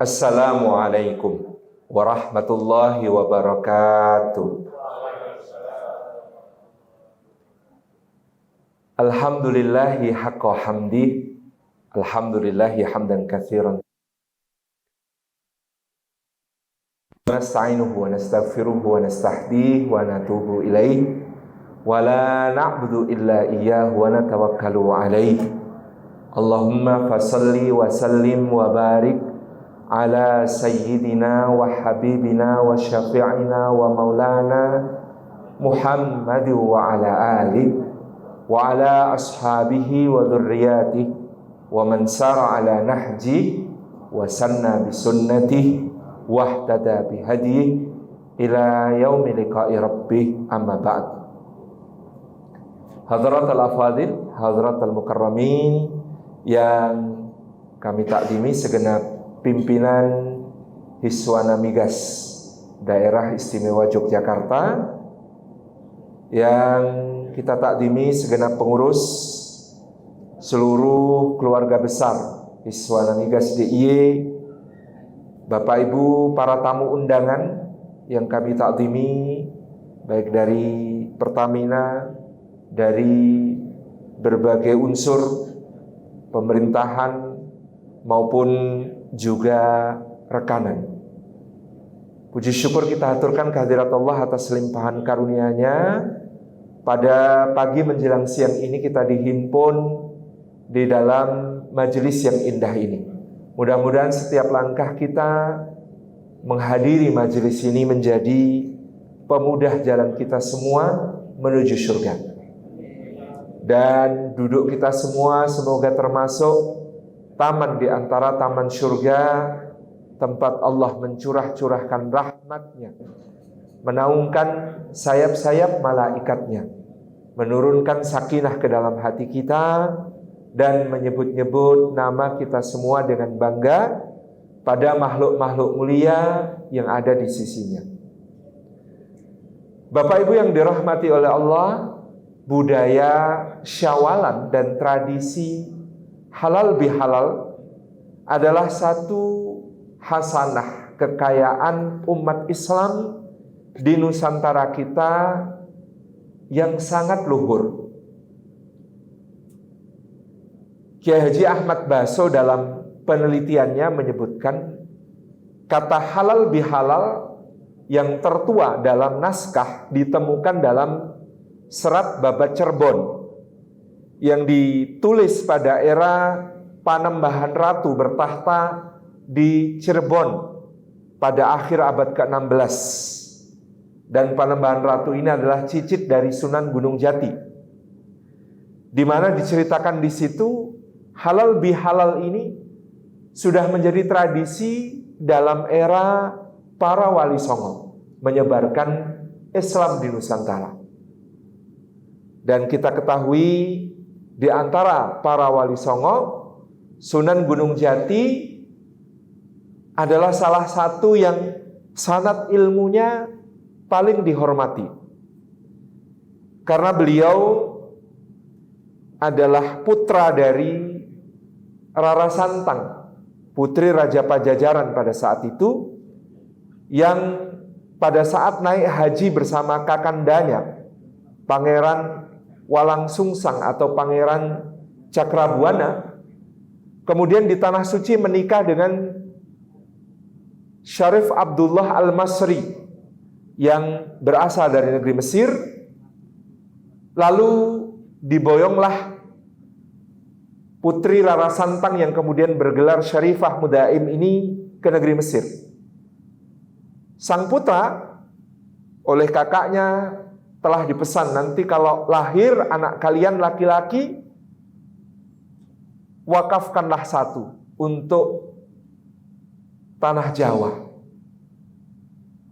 Assalamualaikum warahmatullahi wabarakatuh. Alhamdulillahi haqqa hamdi. Alhamdulillahi hamdan katsiran. Nasta'inuhu wa nastaghfiruhu wa nastahdihi wa natubu ilaihi wa la na'budu illa iyyahu wa natawakkalu alaihi. Allahumma fasalli wa sallim wa barik ala sayyidina wa habibina wa syafi'ina wa maulana Muhammad wa ala alihi wa ala ashabihi wa dhurriyyatihi wa man sara ala nahji wa sanna bi sunnatihi wahtada bihadihi ila yaumi liqa'i rabbih, amma ba'd. Hadratal afadil, hadratal mukarramin yang kami takdimi segenap pimpinan Hiswana Migas Daerah Istimewa Yogyakarta, yang kita takdimi segenap pengurus, seluruh keluarga besar Hiswana Migas DIY, Bapak Ibu para tamu undangan yang kami takdimi, baik dari Pertamina, dari berbagai unsur pemerintahan maupun juga rekanan. Puji syukur kita aturkan kehadirat Allah atas limpahan karunia-Nya. Pada pagi menjelang siang ini kita dihimpun di dalam majelis yang indah ini. Mudah-mudahan setiap langkah kita menghadiri majelis ini menjadi pemudah jalan kita semua menuju surga. Dan duduk kita semua semoga termasuk taman di antara taman surga, tempat Allah mencurah-curahkan rahmat-Nya, menaungkan sayap-sayap malaikatnya, menurunkan sakinah ke dalam hati kita, dan menyebut-nyebut nama kita semua dengan bangga pada makhluk-makhluk mulia yang ada di sisinya. Bapak Ibu yang dirahmati oleh Allah, budaya syawalan dan tradisi halal bihalal adalah satu hasanah kekayaan umat Islam di Nusantara kita yang sangat luhur. Kiai Haji Ahmad Baso dalam penelitiannya menyebutkan kata halal bihalal yang tertua dalam naskah ditemukan dalam serat Babat Cirebon yang ditulis pada era Panembahan Ratu bertahta di Cirebon pada akhir abad ke-16. Dan Panembahan Ratu ini adalah cicit dari Sunan Gunung Jati, di mana diceritakan di situ halal bihalal ini sudah menjadi tradisi dalam era para wali songo menyebarkan Islam di Nusantara. Dan kita ketahui di antara para wali songo, Sunan Gunung Jati adalah salah satu yang sanad ilmunya paling dihormati, karena beliau adalah putra dari Rara Santang, putri Raja Pajajaran pada saat itu, yang pada saat naik haji bersama kakandanya, Pangeran Walang Sungsang atau Pangeran Cakrabuana, kemudian di Tanah Suci menikah dengan Syarif Abdullah Al-Masri yang berasal dari negeri Mesir. Lalu diboyonglah putri Rara Santang yang kemudian bergelar Syarifah Mudaim ini ke negeri Mesir. Sang putra oleh kakaknya telah dipesan, nanti kalau lahir anak kalian laki-laki, wakafkanlah satu untuk tanah Jawa.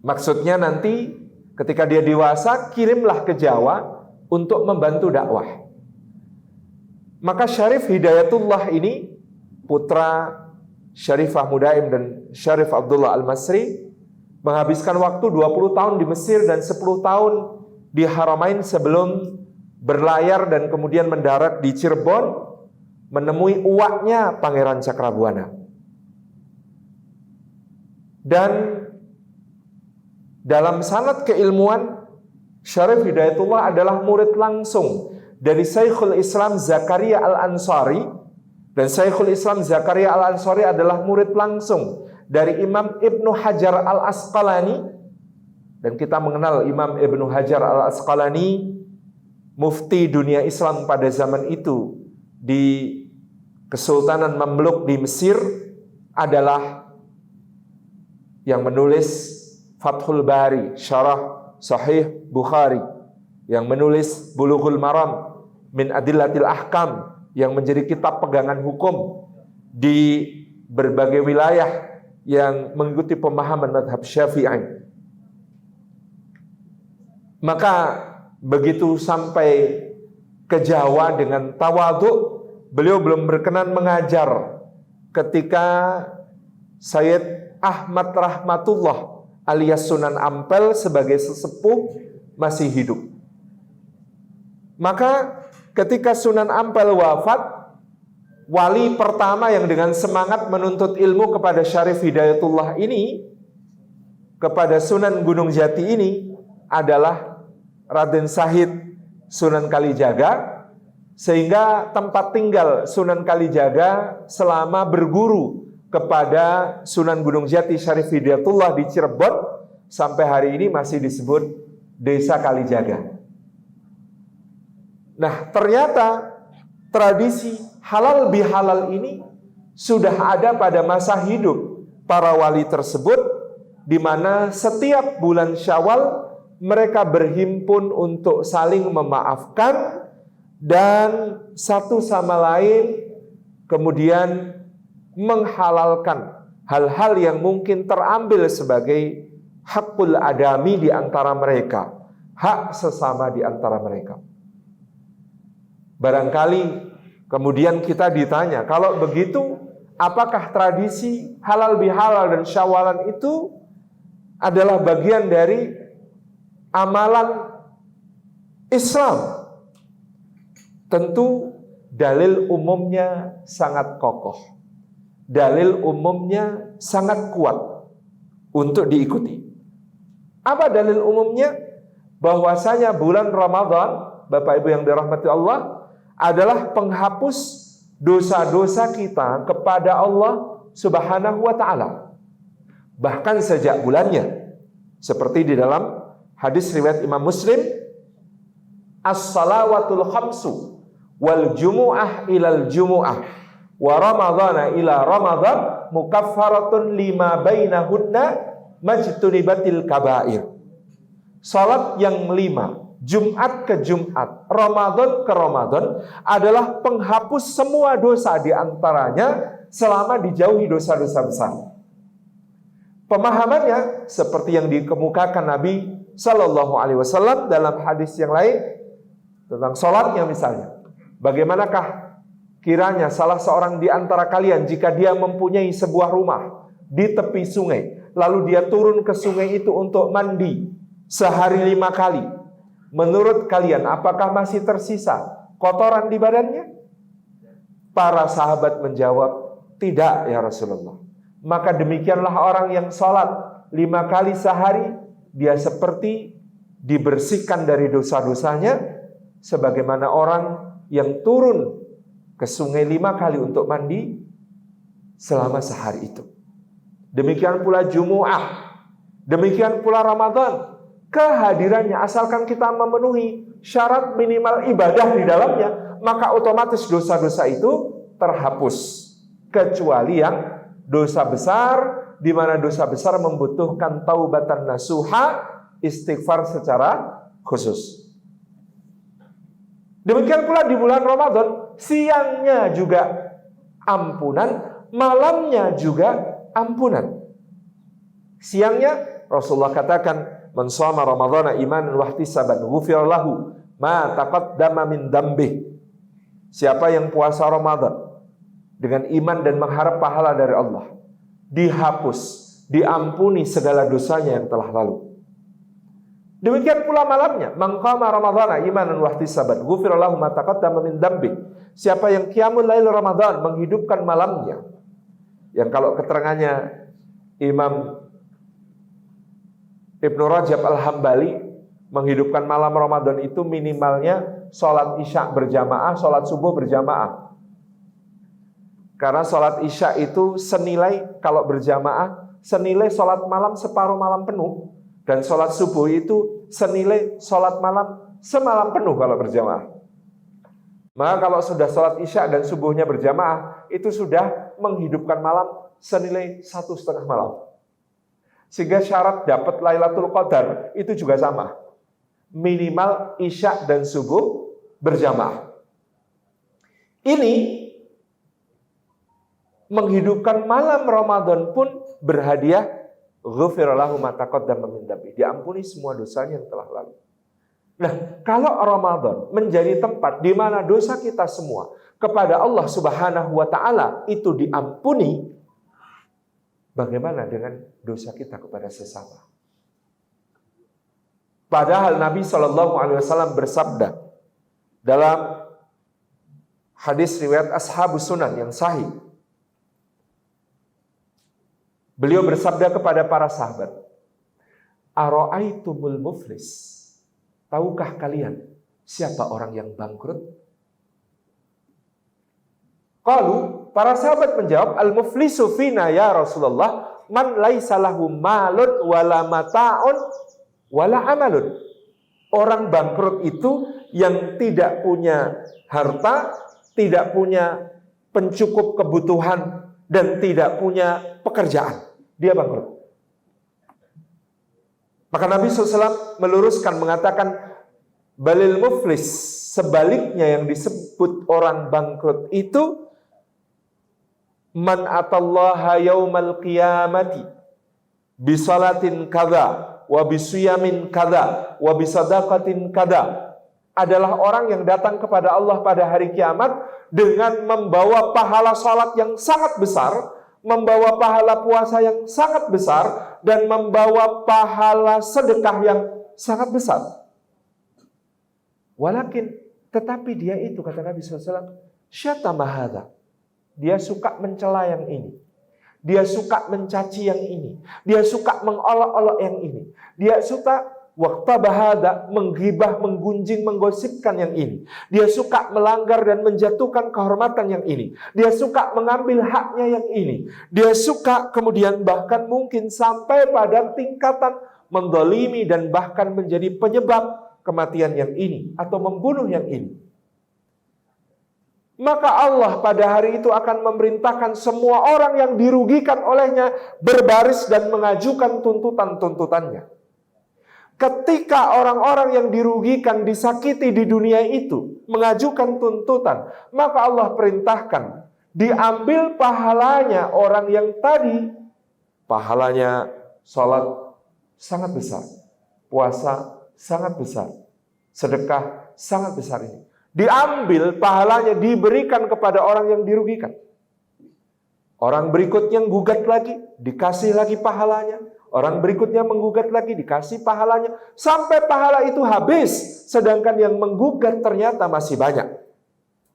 Maksudnya nanti ketika dia dewasa, kirimlah ke Jawa untuk membantu dakwah. Maka Syarif Hidayatullah ini, putra Syarifah Mudaim dan Syarif Abdullah Al-Masri, menghabiskan waktu 20 tahun di Mesir dan 10 tahun di Haramain sebelum berlayar dan kemudian mendarat di Cirebon menemui uaknya Pangeran Cakrabuana. Dan dalam sanad keilmuan, Syarif Hidayatullah adalah murid langsung dari Syekhul Islam Zakaria Al-Ansari, dan Syekhul Islam Zakaria Al-Ansari adalah murid langsung dari Imam Ibnu Hajar Al-Asqalani. Dan kita mengenal Imam Ibnu Hajar Al-Asqalani, mufti dunia Islam pada zaman itu di Kesultanan Mamluk di Mesir, adalah yang menulis Fathul Bari, Syarah Sahih Bukhari, yang menulis Bulughul Maram min Adillatil Ahkam, yang menjadi kitab pegangan hukum di berbagai wilayah yang mengikuti pemahaman mazhab Syafi'i. Maka begitu sampai ke Jawa dengan tawadhu, beliau belum berkenan mengajar ketika Sayyid Ahmad Rahmatullah alias Sunan Ampel sebagai sesepuh masih hidup. Maka ketika Sunan Ampel wafat, wali pertama yang dengan semangat menuntut ilmu kepada Syarif Hidayatullah ini, kepada Sunan Gunung Jati ini, adalah Raden Syahid Sunan Kalijaga, sehingga tempat tinggal Sunan Kalijaga selama berguru kepada Sunan Gunung Jati Syarif Hidayatullah di Cirebon sampai hari ini masih disebut Desa Kalijaga. Nah, ternyata tradisi halal bihalal ini sudah ada pada masa hidup para wali tersebut, di mana setiap bulan Syawal mereka berhimpun untuk saling memaafkan dan satu sama lain kemudian menghalalkan hal-hal yang mungkin terambil sebagai hakul adami di antara mereka, hak sesama di antara mereka. Barangkali kemudian kita ditanya, kalau begitu apakah tradisi halal bihalal dan syawalan itu adalah bagian dari amalan Islam? Tentu dalil umumnya sangat kokoh, dalil umumnya sangat kuat untuk diikuti. Apa dalil umumnya? Bahwasanya bulan Ramadan, Bapak Ibu yang dirahmati Allah, adalah penghapus dosa-dosa kita kepada Allah Subhanahu wa ta'ala. Bahkan sejak bulannya, seperti di dalam hadis riwayat Imam Muslim, as-salawatul khamsu wal jumu'ah ilal jumu'ah wa ramadhana ila ramadhan mukaffaratun lima bainahunna majtunibatil kabair. Salat yang 5, Jumat ke Jumat, Ramadan ke Ramadan, adalah penghapus semua dosa di antaranya selama dijauhi dosa-dosa besar. Pemahamannya seperti yang dikemukakan Nabi Sallallahu Alaihi Wasallam dalam hadis yang lain tentang sholatnya misalnya. Bagaimanakah kiranya salah seorang di antara kalian jika dia mempunyai sebuah rumah di tepi sungai, lalu dia turun ke sungai itu untuk mandi sehari 5 kali. Menurut kalian apakah masih tersisa kotoran di badannya? Para sahabat menjawab, tidak ya Rasulullah. Maka demikianlah orang yang sholat 5 kali sehari, dia seperti dibersihkan dari dosa-dosanya, sebagaimana orang yang turun ke sungai 5 kali untuk mandi selama sehari itu. Demikian pula Jumu'ah, demikian pula Ramadan. Kehadirannya, asalkan kita memenuhi syarat minimal ibadah di dalamnya, maka otomatis dosa-dosa itu terhapus. Kecuali yang dosa besar, di mana dosa besar membutuhkan taubatan nasuha, istighfar secara khusus. Demikian pula di bulan Ramadan, siangnya juga ampunan, malamnya juga ampunan. Siangnya Rasulullah katakan, man shoma ramadhana imanan wa ihtisaban ghufira lahu ma taqaddama min dambih. Siapa yang puasa Ramadan dengan iman dan mengharap pahala dari Allah, dihapus, diampuni segala dosanya yang telah lalu. Demikian pula malamnya, man qama ramadhana imanan wa ihtisaban ghufira lahu ma taqaddama min dambih. Siapa yang qiyamul lail Ramadan, menghidupkan malamnya, yang kalau keterangannya Imam Ibnu Rajab Al-Hambali menghidupkan malam Ramadan itu minimalnya sholat isya berjamaah, sholat subuh berjamaah. Karena sholat isya itu senilai, kalau berjamaah, senilai sholat malam separuh malam penuh. Dan sholat subuh itu senilai sholat malam semalam penuh kalau berjamaah. Maka kalau sudah sholat isya dan subuhnya berjamaah, itu sudah menghidupkan malam senilai 1,5 malam. Sehingga syarat dapat Lailatul Qadar itu juga sama. Minimal isya dan subuh berjamaah. Ini menghidupkan malam Ramadan pun berhadiah ghufira lahu ma taqaddama min dzambi. Diampuni semua dosanya yang telah lalu. Nah, kalau Ramadan menjadi tempat di mana dosa kita semua kepada Allah Subhanahu wa taala itu diampuni, bagaimana dengan dosa kita kepada sesama? Padahal Nabi SAW bersabda dalam hadis riwayat Ashabus Sunan yang sahih. Beliau bersabda kepada para sahabat, "Ara'aitumul muflis?" Tahukah kalian siapa orang yang bangkrut? Qalu, para sahabat menjawab, "Al-muflisu fina ya Rasulullah, man laisa lahu malun wala mata'un wala amalun." Orang bangkrut itu yang tidak punya harta, tidak punya pencukup kebutuhan, dan tidak punya pekerjaan. Dia bangkrut. Maka Nabi SAW meluruskan, mengatakan, balil muflis, sebaliknya yang disebut orang bangkrut itu, man atallaha yaumal qiyamati bisalatin kada, wa bisuyamin kada, wa bisadaqatin kada, adalah orang yang datang kepada Allah pada hari kiamat dengan membawa pahala salat yang sangat besar, membawa pahala puasa yang sangat besar, dan membawa pahala sedekah yang sangat besar. Walakin, tetapi dia itu, kata Nabi SAW, syatama hadza. Dia suka mencela yang ini. Dia suka mencaci yang ini. Dia suka mengolok-olok yang ini. Dia suka waqtabahada, menggibah, menggunjing, menggosipkan yang ini. Dia suka melanggar dan menjatuhkan kehormatan yang ini. Dia suka mengambil haknya yang ini. Dia suka kemudian bahkan mungkin sampai pada tingkatan mendolimi dan bahkan menjadi penyebab kematian yang ini atau membunuh yang ini. Maka Allah pada hari itu akan memerintahkan semua orang yang dirugikan olehnya berbaris dan mengajukan tuntutan-tuntutannya. Ketika orang-orang yang dirugikan, disakiti di dunia itu mengajukan tuntutan, maka Allah perintahkan diambil pahalanya orang yang tadi pahalanya sholat sangat besar, puasa sangat besar, sedekah sangat besar ini. Diambil pahalanya, diberikan kepada orang yang dirugikan. Orang berikutnya gugat lagi, dikasih lagi pahalanya. Orang berikutnya menggugat lagi, dikasih pahalanya. Sampai pahala itu habis, sedangkan yang menggugat ternyata masih banyak.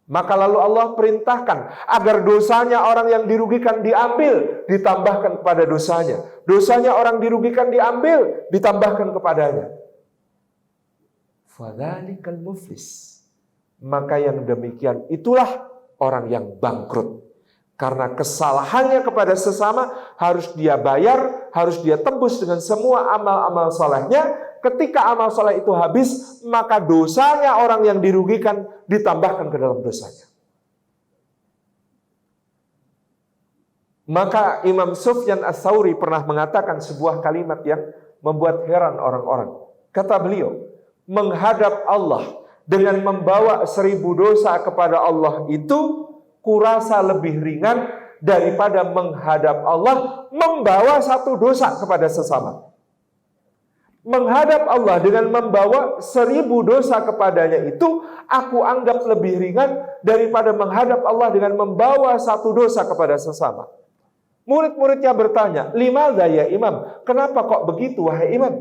Maka lalu Allah perintahkan agar dosanya orang yang dirugikan diambil, ditambahkan kepada dosanya. Dosanya orang dirugikan diambil, ditambahkan kepadanya. Fadzalikal muflis. Maka yang demikian itulah orang yang bangkrut. Karena kesalahannya kepada sesama harus dia bayar, harus dia tembus dengan semua amal-amal solehnya. Ketika amal soleh itu habis, maka dosanya orang yang dirugikan ditambahkan ke dalam dosanya. Maka Imam Sufyan Ats-Tsauri pernah mengatakan sebuah kalimat yang membuat heran orang-orang. Kata beliau, menghadap Allah dengan membawa 1000 dosa kepada Allah itu kurasa lebih ringan daripada menghadap Allah membawa 1 dosa kepada sesama. Menghadap Allah dengan membawa 1000 dosa kepadanya itu aku anggap lebih ringan daripada menghadap Allah dengan membawa 1 dosa kepada sesama. Murid-muridnya bertanya, limadza ya Imam? Kenapa kok begitu wahai Imam?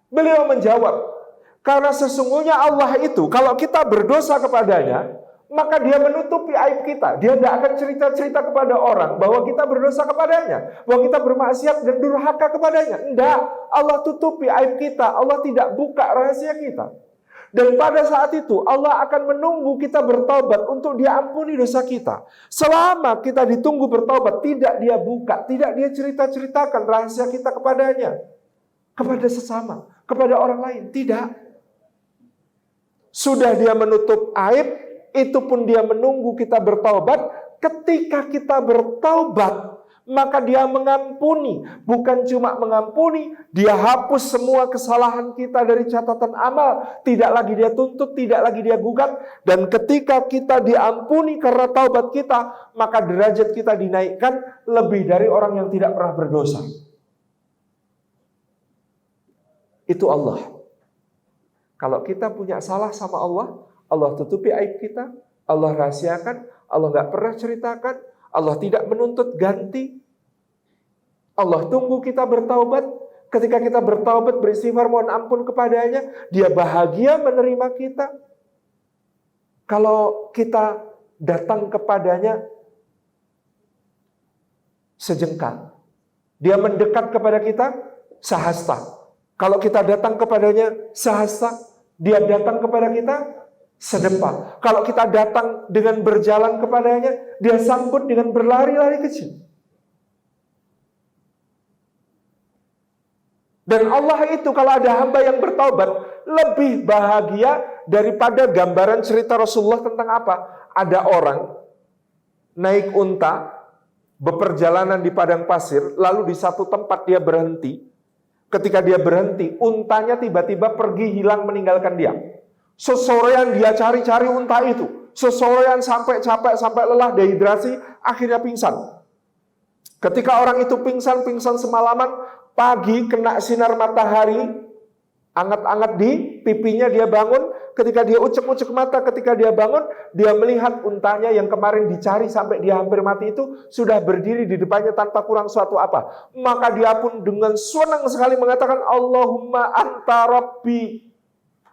Beliau menjawab, karena sesungguhnya Allah itu kalau kita berdosa kepadanya, maka dia menutupi aib kita. Dia tidak akan cerita-cerita kepada orang bahwa kita berdosa kepadanya, bahwa kita bermaksiat dan durhaka kepadanya. Tidak, Allah tutupi aib kita. Allah tidak buka rahasia kita. Dan pada saat itu Allah akan menunggu kita bertaubat untuk Dia ampuni dosa kita. Selama kita ditunggu bertaubat, tidak Dia buka, tidak Dia cerita-ceritakan rahasia kita kepadanya, kepada sesama, kepada orang lain. Tidak. Sudah Dia menutup aib, itu pun Dia menunggu kita bertaubat. Ketika kita bertaubat, maka Dia mengampuni. Bukan cuma mengampuni, Dia hapus semua kesalahan kita dari catatan amal. Tidak lagi Dia tuntut, tidak lagi Dia gugat. Dan ketika kita diampuni karena taubat kita, maka derajat kita dinaikkan lebih dari orang yang tidak pernah berdosa. Itu Allah. Kalau kita punya salah sama Allah, Allah tutupi aib kita, Allah rahasiakan, Allah nggak pernah ceritakan, Allah tidak menuntut ganti. Allah tunggu kita bertaubat. Ketika kita bertaubat, beristighfar, mohon ampun kepadanya, Dia bahagia menerima kita. Kalau kita datang kepadanya sejengkal, Dia mendekat kepada kita sahasta. Kalau kita datang kepadanya sahasta, Dia datang kepada kita sedepa. Kalau kita datang dengan berjalan kepadanya, Dia sambut dengan berlari-lari kecil. Dan Allah itu kalau ada hamba yang bertaubat, lebih bahagia daripada gambaran cerita Rasulullah tentang apa? Ada orang naik unta, beperjalanan di padang pasir, lalu di satu tempat dia berhenti. Ketika dia berhenti, untanya tiba-tiba pergi hilang meninggalkan dia. Sesorean dia cari-cari unta itu. Sesorean sampai capek, sampai lelah, dehidrasi, akhirnya pingsan. Ketika orang itu pingsan semalaman, pagi kena sinar matahari, anget-anget di pipinya, dia bangun. Ketika dia ucek-ucek mata, ketika dia bangun, dia melihat untanya yang kemarin dicari sampai dia hampir mati itu sudah berdiri di depannya tanpa kurang suatu apa. Maka dia pun dengan senang sekali mengatakan, Allahumma anta rabbi,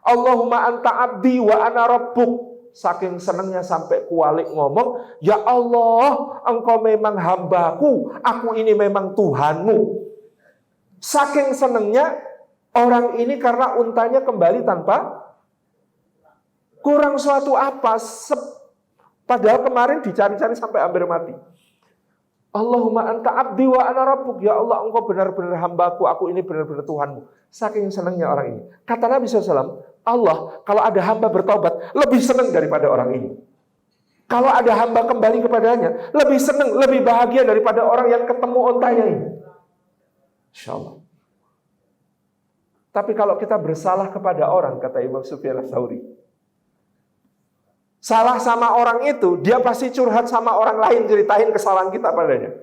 Allahumma anta abdi wa ana rabbuk. Saking senangnya sampai kualik ngomong, ya Allah, engkau memang hambaku, aku ini memang Tuhanmu. Saking senangnya orang ini karena untanya kembali tanpa kurang suatu apa. Padahal kemarin dicari-cari sampai hampir mati. Allahumma anta abdi wa ana rabbuk. Ya Allah, engkau benar-benar hambaku, aku ini benar-benar Tuhanmu. Saking senangnya orang ini. Kata Nabi SAW, Allah kalau ada hamba bertobat lebih senang daripada orang ini. Kalau ada hamba kembali kepadanya lebih senang, lebih bahagia daripada orang yang ketemu ontanya ini. Insyaallah. Tapi kalau kita bersalah kepada orang, kata Imam Sufyan Ats-Tsauri, salah sama orang itu, dia pasti curhat sama orang lain, ceritain kesalahan kita padanya.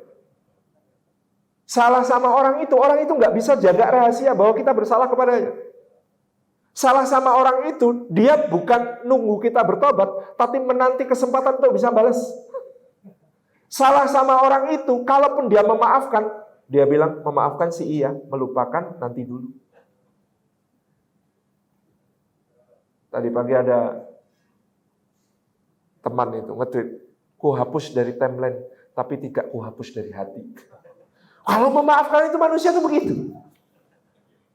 Salah sama orang itu nggak bisa jaga rahasia bahwa kita bersalah kepadanya. Salah sama orang itu, dia bukan nunggu kita bertobat, tapi menanti kesempatan untuk bisa balas. Salah sama orang itu, kalaupun dia memaafkan, dia bilang, memaafkan sih iya, melupakan nanti dulu. Tadi pagi ada teman itu nge-tweet, ku hapus dari timeline, tapi tidak ku hapus dari hati. Kalau memaafkan itu manusia itu begitu.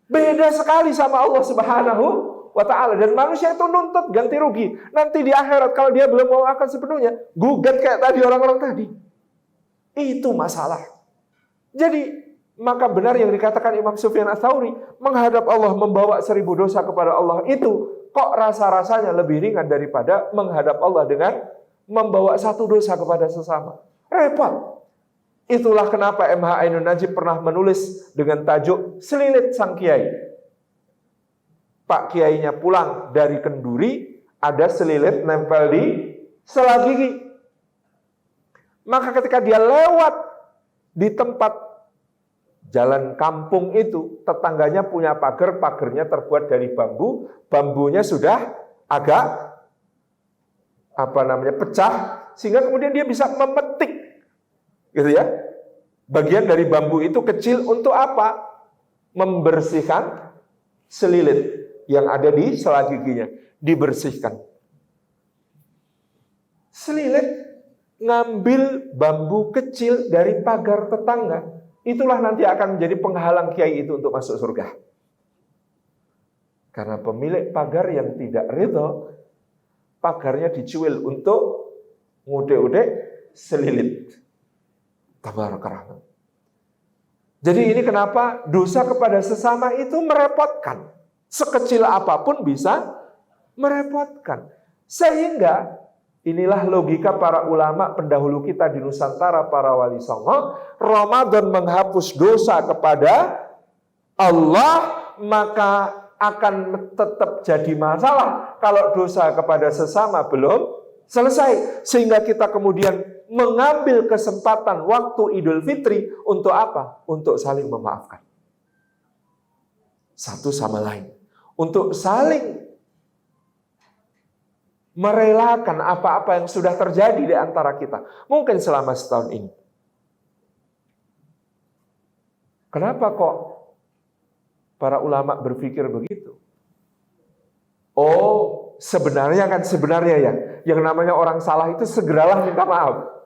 Beda sekali sama Allah Subhanahu wa Ta'ala. Dan manusia itu nuntut ganti rugi. Nanti di akhirat kalau dia belum memaafkan sepenuhnya, gugat kayak tadi orang-orang tadi. Itu masalah. Jadi maka benar yang dikatakan Imam Sufyan Ats-Tsauri, menghadap Allah membawa 1000 dosa kepada Allah itu kok rasa-rasanya lebih ringan daripada menghadap Allah dengan membawa 1 dosa kepada sesama. Repot. Itulah kenapa MH Ainun Najib pernah menulis dengan tajuk Selilit Sang Kiai. Pak Kiainya pulang dari kenduri, ada selilit nempel di sela gigi. Maka ketika dia lewat di tempat jalan kampung itu, tetangganya punya pagar, pagarnya terbuat dari bambu, bambunya sudah agak pecah, sehingga kemudian dia bisa memetik, gitu ya. Bagian dari bambu itu kecil untuk apa? Membersihkan selilit yang ada di sela giginya, dibersihkan. Selilit, ngambil bambu kecil dari pagar tetangga. Itulah nanti akan menjadi penghalang kiai itu untuk masuk surga. Karena pemilik pagar yang tidak ridho, pagarnya dicuil untuk ngude-ude selilit. Tabarakallah. Jadi ini kenapa dosa kepada sesama itu merepotkan. Sekecil apapun bisa merepotkan. Sehingga inilah logika para ulama pendahulu kita di Nusantara, para wali songo. Ramadan menghapus dosa kepada Allah, maka akan tetap jadi masalah kalau dosa kepada sesama belum selesai. Sehingga kita kemudian mengambil kesempatan waktu Idul Fitri untuk apa? Untuk saling memaafkan. Satu sama lain. Untuk saling merelakan apa-apa yang sudah terjadi di antara kita. Mungkin selama setahun ini. Kenapa kok para ulama berpikir begitu? Oh, sebenarnya ya, yang namanya orang salah itu segeralah minta maaf.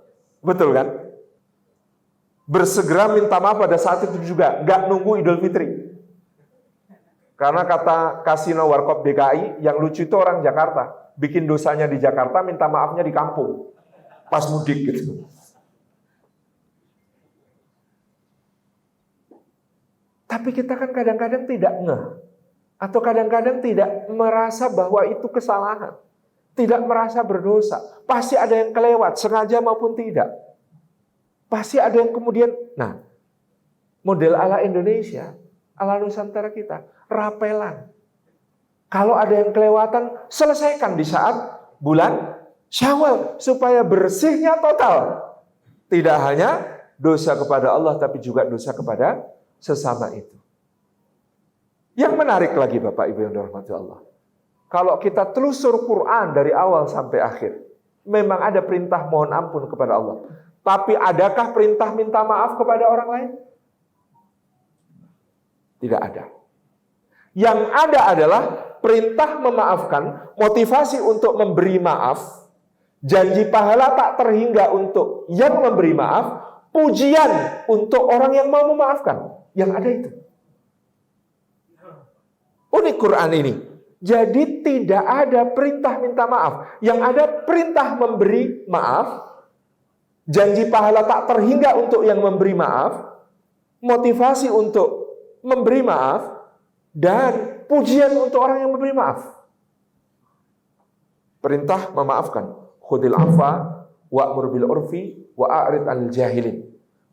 Betul kan? Bersegera minta maaf pada saat itu juga, nggak nunggu Idul Fitri. Karena kata Kasino Warkop DKI, yang lucu itu orang Jakarta. Bikin dosanya di Jakarta, minta maafnya di kampung. Pas mudik gitu. Tapi kita kan kadang-kadang tidak ngeh. Atau kadang-kadang tidak merasa bahwa itu kesalahan. Tidak merasa berdosa. Pasti ada yang kelewat, sengaja maupun tidak. Pasti ada yang kemudian, nah, model ala Indonesia, ala Nusantara kita, rapelan. Kalau ada yang kelewatan, selesaikan di saat bulan Syawal. Supaya bersihnya total. Tidak hanya dosa kepada Allah, tapi juga dosa kepada sesama itu. Yang menarik lagi Bapak Ibu yang dirahmati Allah. Kalau kita telusur Quran dari awal sampai akhir, memang ada perintah mohon ampun kepada Allah. Tapi adakah perintah minta maaf kepada orang lain? Tidak ada. Yang ada adalah perintah memaafkan, motivasi untuk memberi maaf, janji pahala tak terhingga untuk yang memberi maaf, pujian untuk orang yang mau memaafkan. Yang ada itu. Unik Quran ini. Jadi tidak ada perintah minta maaf. Yang ada perintah memberi maaf, janji pahala tak terhingga untuk yang memberi maaf, motivasi untuk memberi maaf, dan pujian untuk orang yang memberi maaf. Perintah memaafkan. Khudil afwa wa'mur bil urfi wa'arid anil jahilin.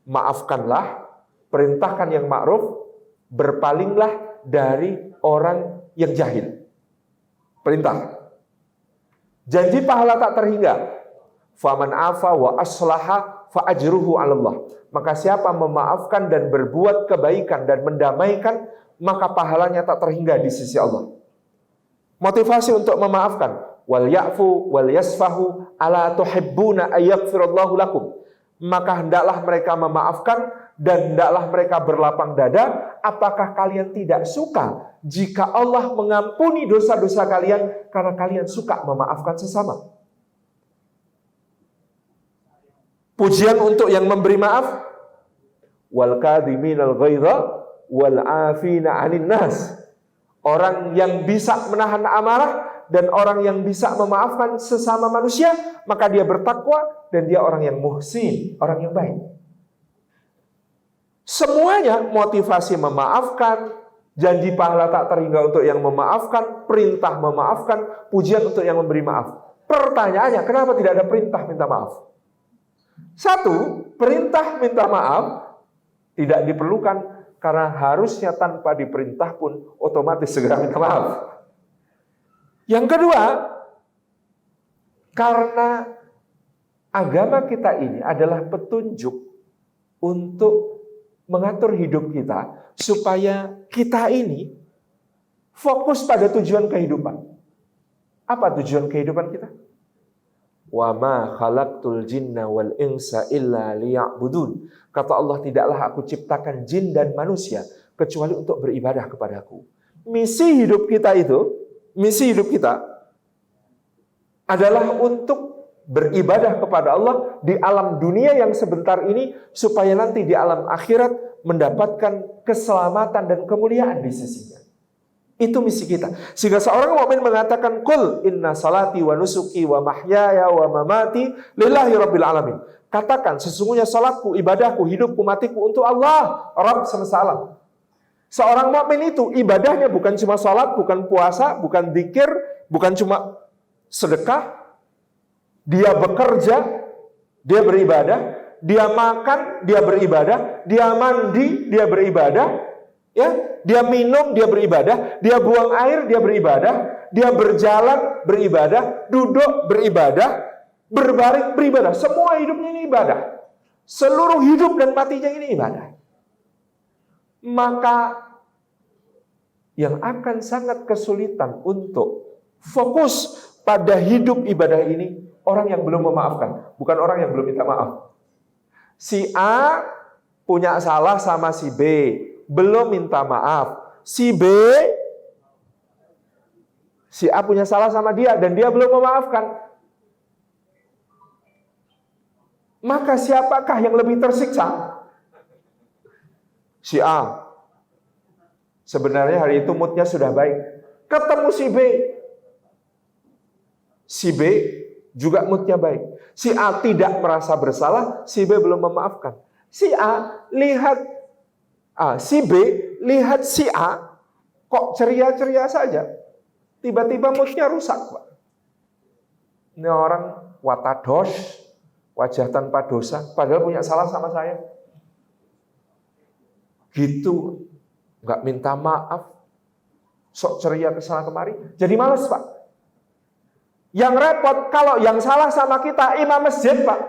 Maafkanlah, perintahkan yang ma'ruf, berpalinglah dari orang yang jahil. Perintah. Janji pahala tak terhingga. Faman afa wa aslaha fa ajruhu 'ala Allah. Maka siapa memaafkan dan berbuat kebaikan dan mendamaikan, maka pahalanya tak terhingga di sisi Allah. Motivasi untuk memaafkan. Wal ya'fu wal yasfahu ala tuhibbuna ayaghfirallahu lakum. Maka hendaklah mereka memaafkan dan hendaklah mereka berlapang dada. Apakah kalian tidak suka jika Allah mengampuni dosa-dosa kalian karena kalian suka memaafkan sesama? Pujian untuk yang memberi maaf. Wal kadhiminal ghaidha wal 'afina 'anil nas. Orang yang bisa menahan amarah dan orang yang bisa memaafkan sesama manusia, maka dia bertakwa dan dia orang yang muhsin, orang yang baik. Semuanya motivasi memaafkan, janji pahala tak terhingga untuk yang memaafkan, perintah memaafkan, pujian untuk yang memberi maaf. Pertanyaannya, kenapa tidak ada perintah minta maaf? Satu, perintah minta maaf tidak diperlukan karena harusnya tanpa diperintah pun otomatis segera minta maaf. Yang kedua, karena agama kita ini adalah petunjuk untuk mengatur hidup kita supaya kita ini fokus pada tujuan kehidupan. Apa tujuan kehidupan kita? Wa ma khalaqtul jinna wal insa illa liya'budun. Kata Allah, tidaklah aku ciptakan jin dan manusia kecuali untuk beribadah kepadaku. Misi hidup kita adalah untuk beribadah kepada Allah di alam dunia yang sebentar ini, supaya nanti di alam akhirat mendapatkan keselamatan dan kemuliaan di sisinya. Itu misi kita. Sehingga seorang mukmin mengatakan, "Qul inna salati wa nusuki wa mahyaya wa mamati lillahi rabbil alamin." Katakan, sesungguhnya salatku, ibadahku, hidupku, matiku untuk Allah, Rabb semesta alam. Seorang mukmin itu ibadahnya bukan cuma salat, bukan puasa, bukan zikir, bukan cuma sedekah. Dia bekerja, dia beribadah, dia makan, dia beribadah, dia mandi, dia beribadah, ya, dia minum, dia beribadah, dia buang air, dia beribadah, dia berjalan, beribadah, duduk, beribadah, berbaring, beribadah. Semua hidupnya ini ibadah. Seluruh hidup dan matinya ini ibadah. Maka yang akan sangat kesulitan untuk fokus pada hidup ibadah ini, orang yang belum memaafkan, bukan orang yang belum minta maaf. Si A punya salah sama si B, belum minta maaf. Si A punya salah sama dia dan dia belum memaafkan. Maka siapakah yang lebih tersiksa? Si A. Sebenarnya hari itu moodnya sudah baik. Ketemu si B. Si B juga moodnya baik. Si A tidak merasa bersalah, si B belum memaafkan. Si B lihat si A kok ceria-ceria saja. Tiba-tiba moodnya rusak, Pak. Ini orang watados, wajah tanpa dosa, padahal punya salah sama saya. Gitu, nggak minta maaf, sok ceria kesana kemari, jadi males, Pak. Yang repot kalau yang salah sama kita imam masjid, Pak.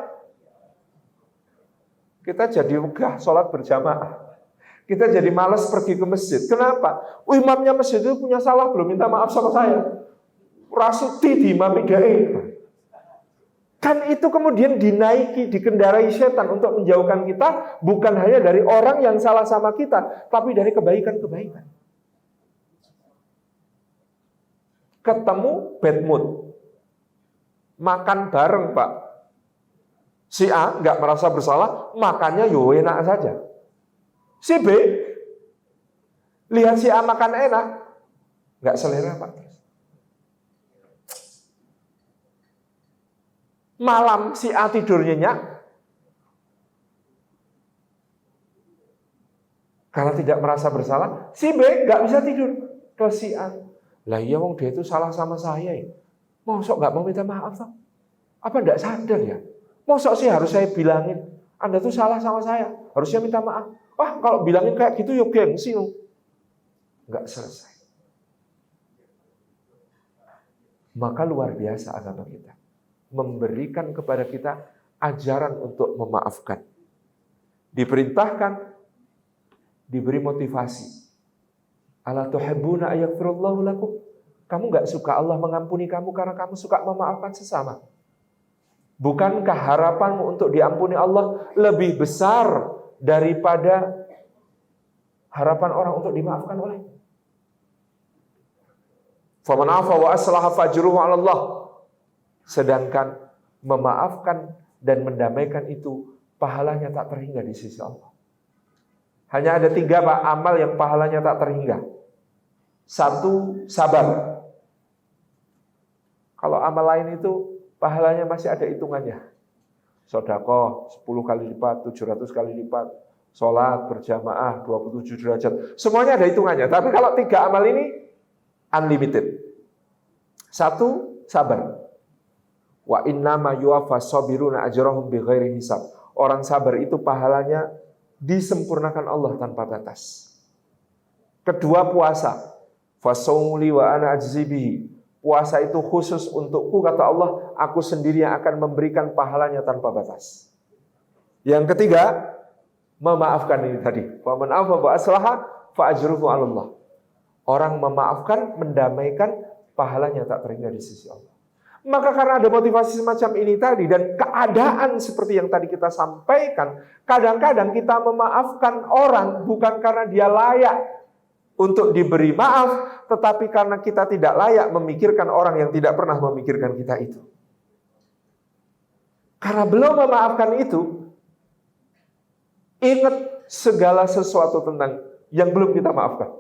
Kita jadi wegah sholat berjamaah. Kita jadi malas pergi ke masjid. Kenapa? Imamnya masjid itu punya salah, belum minta maaf sama saya. Rasuti di imam idai. Kan itu kemudian dinaiki, dikendarai setan untuk menjauhkan kita, bukan hanya dari orang yang salah sama kita, tapi dari kebaikan-kebaikan. Ketemu bad mood. Makan bareng, Pak. Si A nggak merasa bersalah, makannya yo enak saja. Si B lihat si A makan enak, nggak selera, Pak. Malam si A tidur nyenyak karena tidak merasa bersalah. Si B nggak bisa tidur ke si A. Lah iya, wong dia itu salah sama saya ya. Mosok nggak mau minta maaf toh? Apa nggak sadar ya? Mosok sih harus saya bilangin, Anda tuh salah sama saya, harusnya minta maaf. Wah, kalau bilangin kayak gitu ya gengsi. Nggak selesai. Maka luar biasa agama kita. Memberikan kepada kita ajaran untuk memaafkan. Diperintahkan, diberi motivasi. Ala tuhibbuna ayaghfirallahu lakum? Kamu nggak suka Allah mengampuni kamu karena kamu suka memaafkan sesama? Bukankah harapanmu untuk diampuni Allah lebih besar daripada harapan orang untuk dimaafkan oleh? Faman afa wa aslaha fajruhu 'ala Allah. Sedangkan memaafkan dan mendamaikan itu pahalanya tak terhingga di sisi Allah. Hanya ada 3, Pak, amal yang pahalanya tak terhingga. 1, sabar. Kalau amal lain itu pahalanya masih ada hitungannya. Sedekah 10 kali lipat, 700 kali lipat. Sholat berjamaah 27 derajat. Semuanya ada hitungannya. Tapi kalau 3 amal ini unlimited. 1, sabar. Wa innama yuwaffas sabiruna ajrahum bighairi hisab. Orang sabar itu pahalanya disempurnakan Allah tanpa batas. Kedua, puasa. Fasawli wa ana ajzi bihi. Puasa itu khusus untukku, kata Allah, aku sendiri yang akan memberikan pahalanya tanpa batas. Yang ketiga, memaafkan ini tadi. Faman afa wa aslaha fa ajruhu 'ala Allah. Orang memaafkan, mendamaikan, pahalanya tak terhingga di sisi Allah. Maka karena ada motivasi semacam ini tadi dan keadaan seperti yang tadi kita sampaikan, kadang-kadang kita memaafkan orang bukan karena dia layak untuk diberi maaf, tetapi karena kita tidak layak memikirkan orang yang tidak pernah memikirkan kita itu. Karena belum memaafkan itu, ingat segala sesuatu tentang yang belum kita maafkan.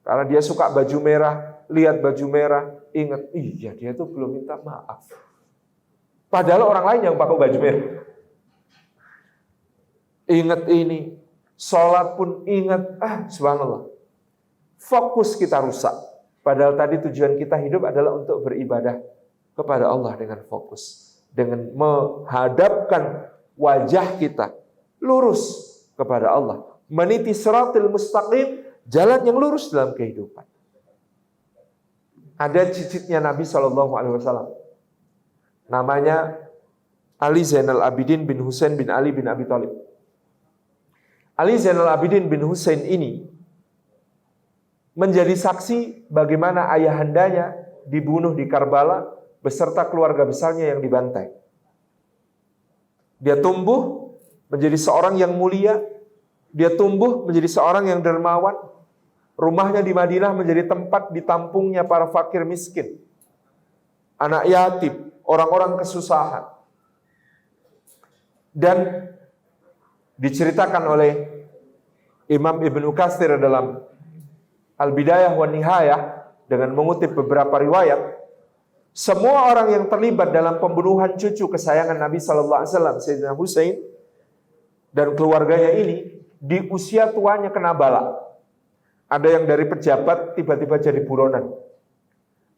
Karena dia suka baju merah, lihat baju merah, ingat, iya dia itu belum minta maaf. Padahal orang lain yang pakai baju merah. Ingat ini, sholat pun ingat, subhanallah. Fokus kita rusak. Padahal tadi tujuan kita hidup adalah untuk beribadah kepada Allah dengan fokus. Dengan menghadapkan wajah kita lurus kepada Allah. Meniti siratil mustaqim, jalan yang lurus dalam kehidupan. Ada cicitnya Nabi SAW. Namanya Ali Zainal Abidin bin Husain bin Ali bin Abi Thalib. Ali Zainal Abidin bin Husain ini menjadi saksi bagaimana ayahandanya dibunuh di Karbala beserta keluarga besarnya yang dibantai. Dia tumbuh menjadi seorang yang mulia, dia tumbuh menjadi seorang yang dermawan. Rumahnya di Madinah menjadi tempat ditampungnya para fakir miskin, anak yatim, orang-orang kesusahan. Dan diceritakan oleh Imam Ibnu Katsir dalam Al-Bidayah wa Nihayah dengan mengutip beberapa riwayat, semua orang yang terlibat dalam pembunuhan cucu kesayangan Nabi SAW, Sayyidina Husain dan keluarganya ini, di usia tuanya kena bala. Ada yang dari pejabat tiba-tiba jadi buronan.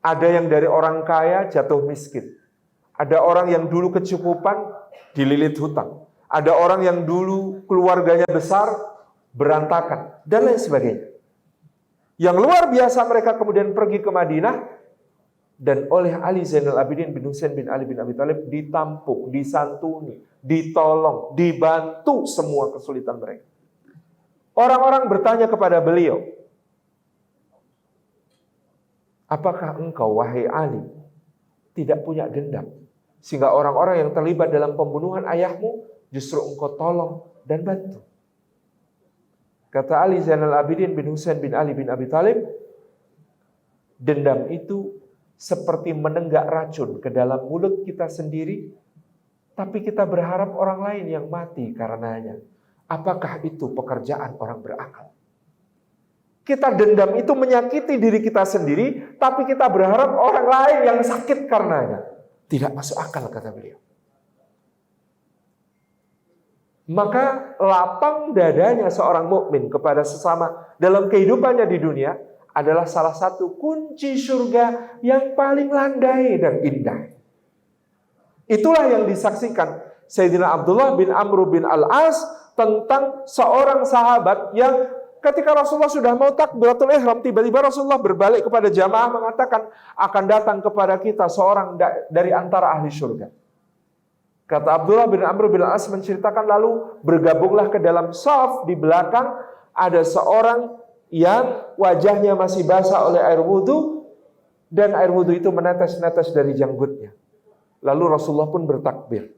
Ada yang dari orang kaya jatuh miskin. Ada orang yang dulu kecukupan dililit hutang. Ada orang yang dulu keluarganya besar berantakan dan lain sebagainya. Yang luar biasa, mereka kemudian pergi ke Madinah dan oleh Ali Zainal Abidin bin Husain bin Ali bin Abi Thalib ditampung, disantuni, ditolong, dibantu semua kesulitan mereka. Orang-orang bertanya kepada beliau, apakah engkau, wahai Ali, tidak punya dendam? Sehingga orang-orang yang terlibat dalam pembunuhan ayahmu justru engkau tolong dan bantu. Kata Ali Zainal Abidin bin Husain bin Ali bin Abi Thalib, dendam itu seperti menenggak racun ke dalam mulut kita sendiri, tapi kita berharap orang lain yang mati karenanya. Apakah itu pekerjaan orang berakal? Kita dendam itu menyakiti diri kita sendiri, tapi kita berharap orang lain yang sakit karenanya. Tidak masuk akal, kata beliau. Maka lapang dadanya seorang mukmin kepada sesama dalam kehidupannya di dunia adalah salah satu kunci surga yang paling landai dan indah. Itulah yang disaksikan Sayyidina Abdullah bin Amr bin Al-As tentang seorang sahabat yang ketika Rasulullah sudah mau takbiratul ihram, tiba-tiba Rasulullah berbalik kepada jamaah mengatakan, akan datang kepada kita seorang dari antara ahli surga. Kata Abdullah bin Amr bin Al-As menceritakan, lalu bergabunglah ke dalam shaf di belakang, ada seorang yang wajahnya masih basah oleh air wudhu, dan air wudhu itu menetes-netes dari janggutnya. Lalu Rasulullah pun bertakbir.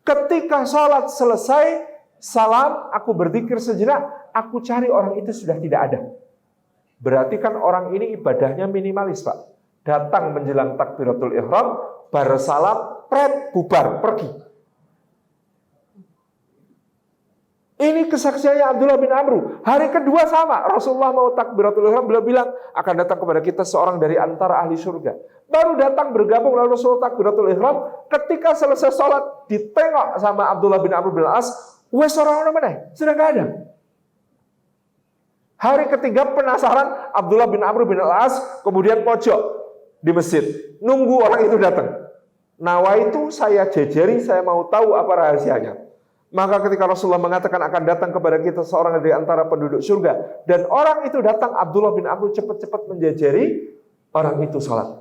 Ketika sholat selesai, salam, aku berzikir sejenak, aku cari orang itu sudah tidak ada. Berarti kan orang ini ibadahnya minimalis, Pak. Datang menjelang takbiratul ihram, baru salam, bubar, pergi. Ini kesaksiannya Abdullah bin Amr. Hari kedua sama, Rasulullah mau takbiratul ihram, beliau bilang akan datang kepada kita seorang dari antara ahli surga. Baru datang bergabung lalu Rasulullah takbiratul ihram. Ketika selesai sholat, ditengok sama Abdullah bin Amr bin Al-As, wes orang-orang mana? Sudah gak ada. Hari ketiga penasaran, Abdullah bin Amr bin Al-As kemudian pojok di masjid, nunggu orang itu datang. Nawa itu saya jejeri, saya mau tahu apa rahasianya. Maka ketika Rasulullah mengatakan akan datang kepada kita seorang dari antara penduduk surga, dan orang itu datang, Abdullah bin Amr cepat-cepat menjejeri, orang itu salat.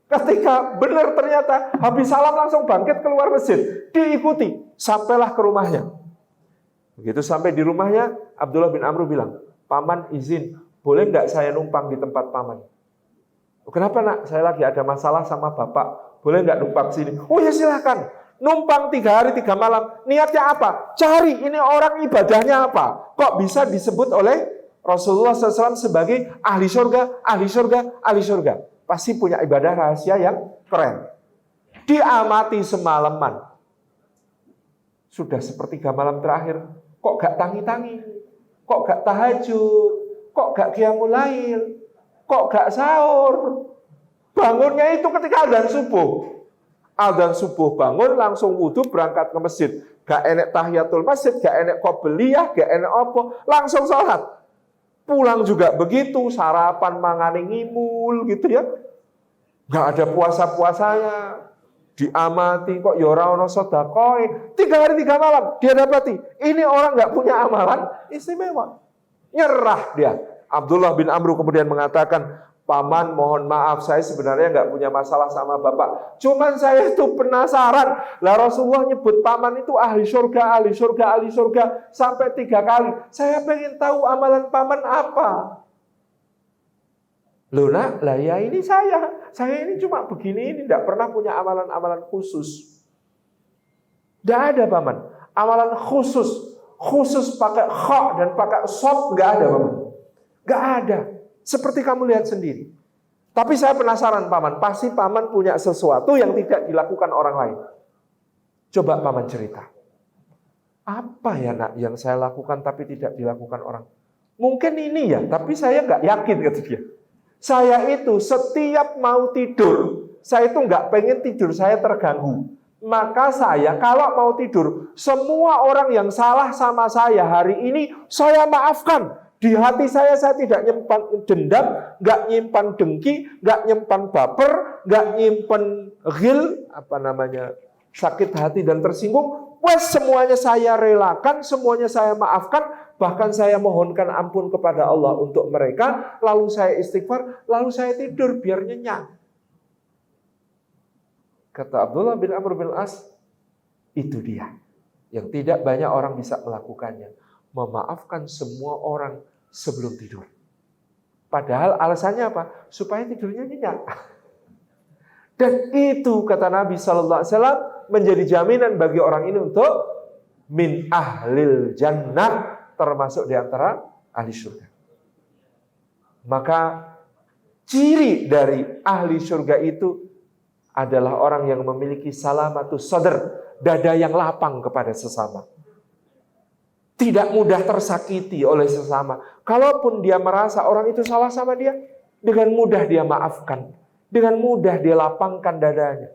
Ketika benar ternyata habis salam langsung bangkit keluar masjid, diikuti sampailah ke rumahnya. Begitu sampai di rumahnya, Abdullah bin Amr bilang, paman izin, boleh enggak saya numpang di tempat paman? Kenapa nak? Saya lagi ada masalah sama bapak, boleh enggak numpang sini? Oh ya silakan. Numpang 3 hari 3 malam. Niatnya apa? Cari ini orang ibadahnya apa? Kok bisa disebut oleh Rasulullah SAW sebagai ahli surga, ahli surga, ahli surga? Pasti punya ibadah rahasia yang keren. Diamati semalaman. Sudah sepertiga malam terakhir, kok gak tangi-tangi, kok gak tahajud, kok gak qiyamul lail, kok gak sahur. Bangunnya itu ketika adzan subuh. Adzan subuh bangun, langsung wudu, berangkat ke masjid. Gak enek tahiyatul masjid, gak enek qobliyah, gak enek apa, langsung sholat. Pulang juga begitu, sarapan mangane ngimul gitu ya. Gak ada puasa-puasanya. Diamati kok ya ora ono sedekah. 3 hari 3 malam dia dapati. Ini orang nggak punya amalan istimewa. Nyerah dia. Abdullah bin Amr kemudian mengatakan, "Paman, mohon maaf, saya sebenarnya nggak punya masalah sama Bapak. Cuman saya itu penasaran. Lah Rasulullah nyebut Paman itu ahli surga, ahli surga, ahli surga sampai 3 kali. Saya pengen tahu amalan Paman apa." Loh nak, lah ya ini saya ini cuma begini, ini tidak pernah punya amalan-amalan khusus. Tidak ada Paman, amalan khusus pakai kha dan pakai shad nggak ada Paman, nggak ada. Seperti kamu lihat sendiri. Tapi saya penasaran Paman, pasti Paman punya sesuatu yang tidak dilakukan orang lain. Coba Paman cerita. Apa ya nak yang saya lakukan tapi tidak dilakukan orang? Mungkin ini ya, tapi saya nggak yakin kata dia. Saya itu setiap mau tidur, saya itu nggak pengen tidur saya terganggu. Maka saya kalau mau tidur, semua orang yang salah sama saya hari ini, saya maafkan. Di hati saya tidak nyimpan dendam, nggak nyimpan dengki, nggak nyimpan baper, nggak nyimpan ghil, sakit hati dan tersinggung. Wes semuanya saya relakan, semuanya saya maafkan. Bahkan saya mohonkan ampun kepada Allah untuk mereka, lalu saya istighfar, lalu saya tidur biar nyenyak. Kata Abdullah bin Amr bin As, itu dia yang tidak banyak orang bisa melakukannya. Memaafkan semua orang sebelum tidur. Padahal alasannya apa? Supaya tidurnya nyenyak. Dan itu kata Nabi SAW menjadi jaminan bagi orang ini untuk min ahlil jannah, termasuk di antara ahli surga. Maka ciri dari ahli surga itu adalah orang yang memiliki salamatus sadr, dada yang lapang kepada sesama. Tidak mudah tersakiti oleh sesama. Kalaupun dia merasa orang itu salah sama dia, dengan mudah dia maafkan. Dengan mudah dia lapangkan dadanya.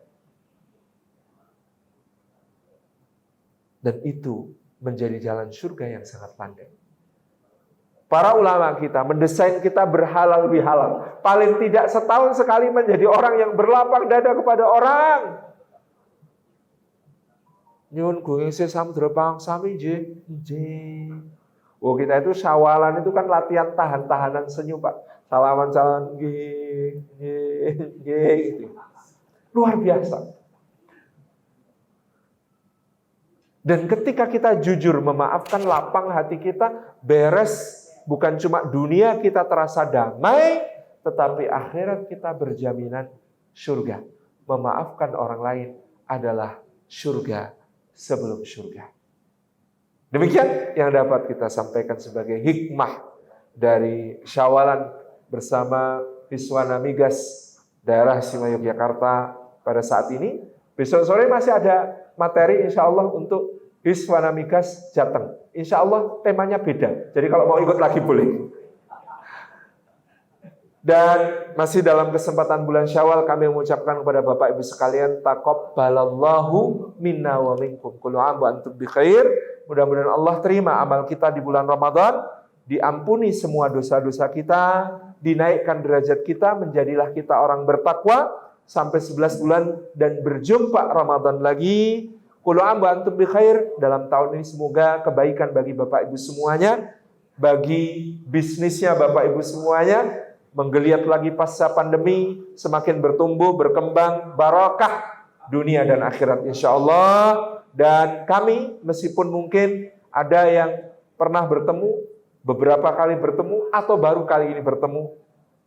Dan itu menjadi jalan surga yang sangat pandai. Para ulama kita mendesain kita berhalal bihalal. Paling tidak setahun sekali menjadi orang yang berlapang dada kepada orang. Nyun gunung samudra pangsami nggih. Oh, kita itu syawalan itu kan latihan tahan-tahanan senyum, Pak. Salaman nggih gitu. Luar biasa. Dan ketika kita jujur memaafkan, lapang hati kita, beres. Bukan cuma dunia kita terasa damai, tetapi akhirat kita berjaminan surga. Memaafkan orang lain adalah surga sebelum surga. Demikian yang dapat kita sampaikan sebagai hikmah dari Syawalan bersama Hiswana Migas daerah Sima Yogyakarta pada saat ini. Besok sore masih ada materi insya Allah untuk Hiswana Migas Jateng. Insya Allah temanya beda. Jadi kalau mau ikut lagi boleh. Dan masih dalam kesempatan bulan Syawal kami mengucapkan kepada Bapak Ibu sekalian, taqabbalallahu minna wa minkum kullu 'am wa antum bikhair. Mudah-mudahan Allah terima amal kita di bulan Ramadan, diampuni semua dosa-dosa kita, dinaikkan derajat kita, menjadilah kita orang bertakwa sampai 11 bulan dan berjumpa Ramadan lagi. Kullu 'am wa antum bikhair. Dalam tahun ini semoga kebaikan bagi Bapak Ibu semuanya, bagi bisnisnya Bapak Ibu semuanya, menggeliat lagi pasca pandemi, semakin bertumbuh, berkembang, barakah dunia dan akhirat insya Allah. Dan kami meskipun mungkin ada yang pernah bertemu, beberapa kali bertemu, atau baru kali ini bertemu,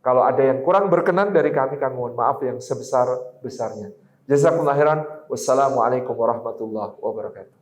kalau ada yang kurang berkenan dari kami mohon maaf yang sebesar-besarnya. Jazakumullah khairan. Wassalamualaikum warahmatullahi wabarakatuh.